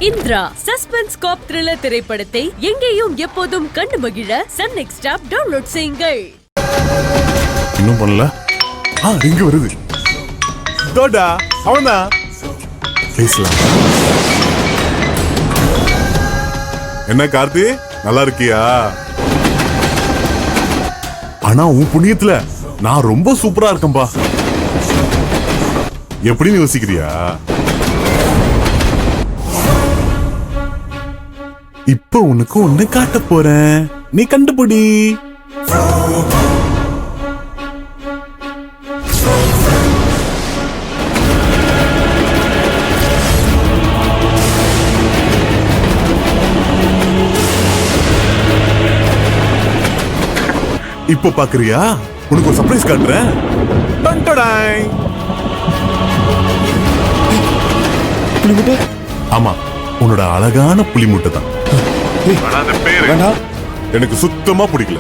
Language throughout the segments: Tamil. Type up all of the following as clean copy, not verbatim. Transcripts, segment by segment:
இந்திரா சஸ்பென்ஸ் காப் த்ரில்லர் திரைப்படத்தை எங்கேயும் எப்போதும் கண்டு மகிழ சன் நெக்ஸ்ட் ஆப் டவுன்லோட் செய்யுங்கள். இன்னும் பண்ணல. இங்க வருது. டோடா அவனா பேசலாம். என்ன கார்த்தி, நல்லா இருக்கியா? ஆனா உன் புண்ணியத்துல நான் ரொம்ப சூப்பரா இருக்கேன்பா. எப்படின்னு யோசிக்கிறியா? இப்ப உனக்கு ஒண்ணு காட்ட போறேன், நீ கண்டுபிடி. இப்ப பாக்குறியா? உனக்கு ஒரு சர்ப்ரைஸ் காட்டுறேன். ஆமா, உன்னோட அழகான புலிமுட்டை தான். எனக்கு சுத்தமா பிடிக்கல.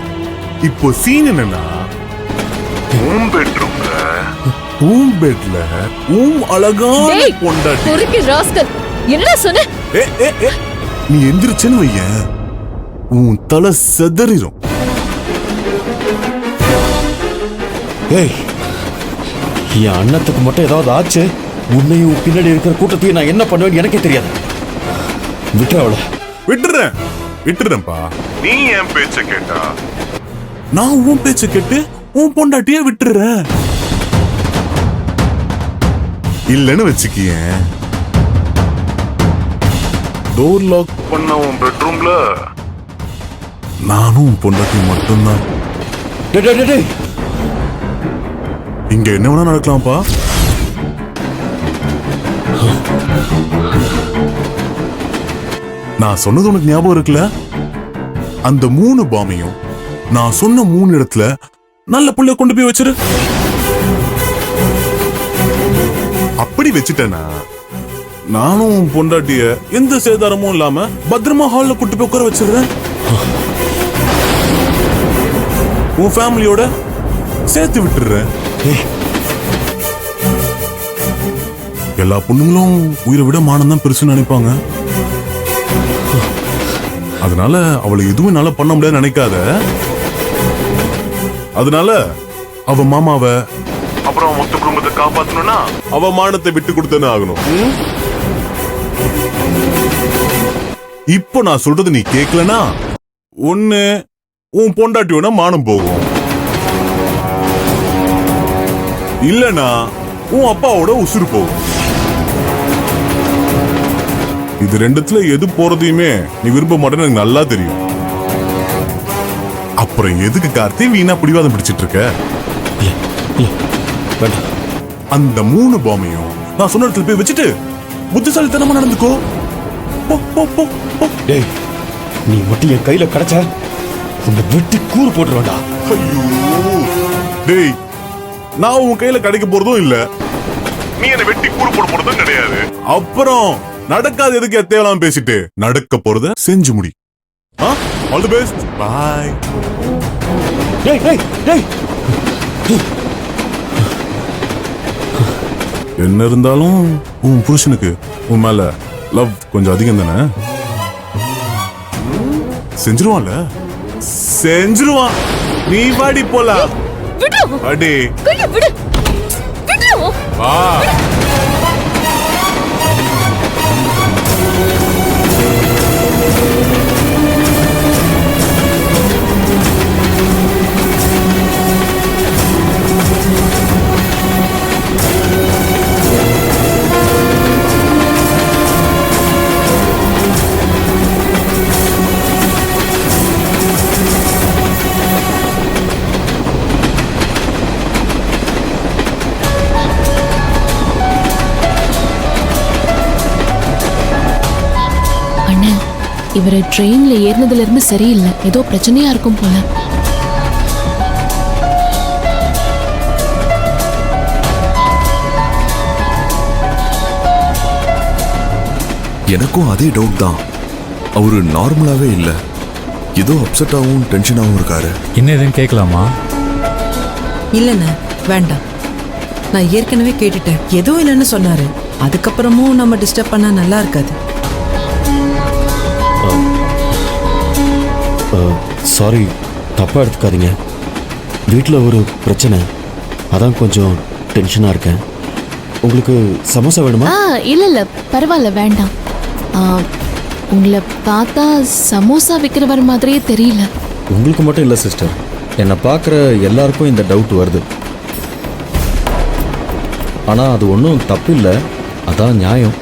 இப்போ சீன் என்னன்னா, அழகான பொண்டாட்டி. என்ன சொன்ன? நீ எந்திரிச்சேன்னு வையேன், உன் தலை செதறிரும். ஏய், என் அண்ணத்துக்கு மட்டும் ஏதாவது ஆச்சு, உன்னையும் பின்னாடி இருக்கிற கூட்டத்தையும் நான் என்ன பண்ணுவேன்னு எனக்கே தெரியாது. விட்டுறேன்ப்பா. நீ என் பேச்ச கேட்டா நான் உன் பேச்ச கேட்டு உன் பொண்டாட்டிய விட்டுறேன். இல்லன்னு வச்சுக்கியேன், டோர் லாக் பண்ண உன் பெட்ரூம்ல நானும் உன் பொண்டாட்டி மட்டும்தான். இங்க என்ன வேணா நடக்கலாம்ப்பா. நான் சொன்னது உனக்கு ஞாபகம் இருக்குல்ல? அந்த 3 பாமையும் நான் சொன்ன 3 இடத்துல நல்ல புள்ளைய கொண்டு போய் வச்சிரு. அப்படி வச்சுட்டேனா நானும் பொண்டாட்டிய எந்த சேதாரமும் இல்லாம பத்திரமா ஹால்ல கூட்டு போய் உட்கார வச்சிருறேன். உன் ஃபேமிலியோட சேர்த்து விட்டுறேன். எல்லா பொண்ணுங்களும் உயிரை விட மானம் தான் பெருசுன்னு நினைப்பாங்க. அதனால அவளை எதுவும் என்னால பண்ண முடியாது நினைக்காத. அதனால அவ மாமாவ அப்புறம் மொத்த குடும்பத்தை காப்பாத்தணும்னா அவ மானத்தை விட்டு கொடுத்தனே ஆகணும். இப்போ நான் சொல்றது நீ கேட்கலனா, ஒண்ணு உன் பொண்டாட்டியோட மானம் போகும், இல்லனா உன் அப்பாவோட உசுறு போகும். இது ரெண்டுத்துல எது போறதையுமே நீ விரும்ப மாட்டேன்னு எனக்கு நல்லா தெரியும். அப்புறம் எதுக்கு கார்த்தி வீணா பிடிவாதம் பிடிச்சிட்டு இருக்க? அந்த 3 பாமையும் நான் சொன்ன இடத்துல போய் வச்சுட்டு புத்திசாலித்தனமா நடந்துக்கோ. நீ மட்டும் என் கையில கிடைச்ச உன்னை வெட்டி கூறு போட்டுருவேண்டா. ஐயோ டேய், நான் உன் கையில கிடைக்க போறதும் இல்ல, நீ என்ன வெட்டி கூறு போட போறதும் கிடையாது. அப்புறம் நடக்காது எதுக்கு தேவலாம் பேசிட்டு, நடக்க போறத செஞ்சு முடி. All the best, bye. என்ன இருந்தாலும் உன் புருஷனுக்கு உன் மேல லவ் கொஞ்சம் அதிகம் தானே. செஞ்சிருவான்ல, செஞ்சிருவான். நீ வாடி போலாம். அடி வா. இவரை ட்ரெயின்ல ஏறினதுல இருந்து சரியில்லை, ஏதோ பிரச்சனையா இருக்கும் போல. எனக்கும் அதே டவுட் தான். அவரு நார்மலாவே இல்ல, ஏதோ அப்செட்டாகவும் டென்ஷனாகவும் இருக்காரு. என்ன எதுன்னு கேட்கலாமா? இல்லைண்ணே, வேண்டாம். நான் ஏற்கனவே கேட்டுட்டேன், எதுவும் இல்லைன்னு சொன்னாரு. அதுக்கப்புறமும் நம்ம டிஸ்டர்ப் பண்ணா நல்லா இருக்காது. சாரி, தப்பாக எடுத்துக்காதீங்க. வீட்டில் ஒரு பிரச்சனை, அதான் கொஞ்சம் டென்ஷனாக இருக்கேன். உங்களுக்கு சமோசா வேணுமா? இல்ல இல்ல பரவாயில்ல, வேண்டாம். ஆ, உங்களை பார்த்தா சமோசா விற்கிறவர் மாதிரியே தெரியல. உங்களுக்கு மட்டும் இல்லை சிஸ்டர், என்னை பார்க்குற எல்லாருக்கும் இந்த டவுட் வருது. ஆனால் அது ஒன்றும் தப்பு இல்லை, அதான் நியாயம்.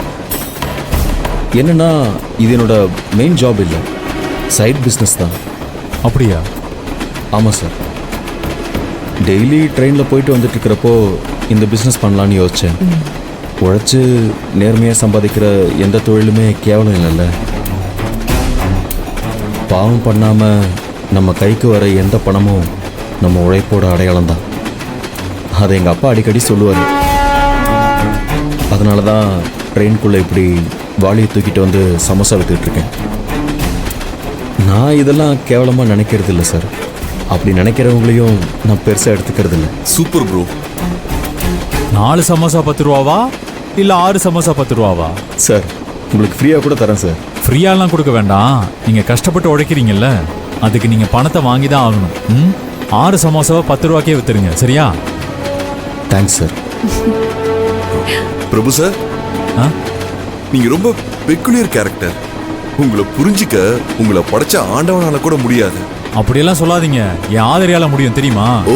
என்னன்னா இது என்னோட மெயின் ஜாப் இல்லை, சைட் பிஸ்னஸ் தான். அப்படியா? ஆமாம் சார். டெய்லி ட்ரெயினில் போயிட்டு வந்துட்டு இருக்கிறப்போ இந்த பிஸ்னஸ் பண்ணலான்னு யோசித்தேன். உழைச்சி நேர்மையாக சம்பாதிக்கிற எந்த தொழிலுமே கேவலம் இல்லைல்ல. பாவம் பண்ணாமல் நம்ம கைக்கு வர எந்த பணமும் நம்ம உழைப்போட அடையாளம் தான். அதை எங்கள் அப்பா அடிக்கடி சொல்லுவார். அதனால தான் ட்ரெயின்குள்ளே இப்படி வாளியை தூக்கிட்டு வந்து சமோசா வித்துக்கிட்டு இருக்கேன். நான் இதெல்லாம் கேவலமாக நினைக்கிறது இல்லை சார். அப்படி நினைக்கிறவங்களையும் நான் பெருசாக எடுத்துக்கிறது இல்லை. Super bro. 4 சமோசா 10 ரூபாவா இல்ல 6 சமோசா 10 ரூபாவா? சார், உங்களுக்கு ஃப்ரீயாக கூட தரேன் சார். ஃப்ரீயாலாம் கொடுக்க வேண்டாம், நீங்க கஷ்டப்பட்டு உழைக்கிறீங்கல்ல, அதுக்கு நீங்க பணத்தை வாங்கி தான் ஆகணும். 6 சமோசாவை 10 ரூபாய்க்கே வித்துருங்க, சரியா? Thanks sir. பிரபு சார், நீங்க ரொம்ப பெக்குலியர் கேரக்டர். உங்களை புரிஞ்சிக்க உங்களை படைச்ச ஆண்டவனால கூட முடியாது. அப்படியெல்லாம் சொல்லாதீங்க, என் ஆதரியால முடியும் தெரியுமா? ஓ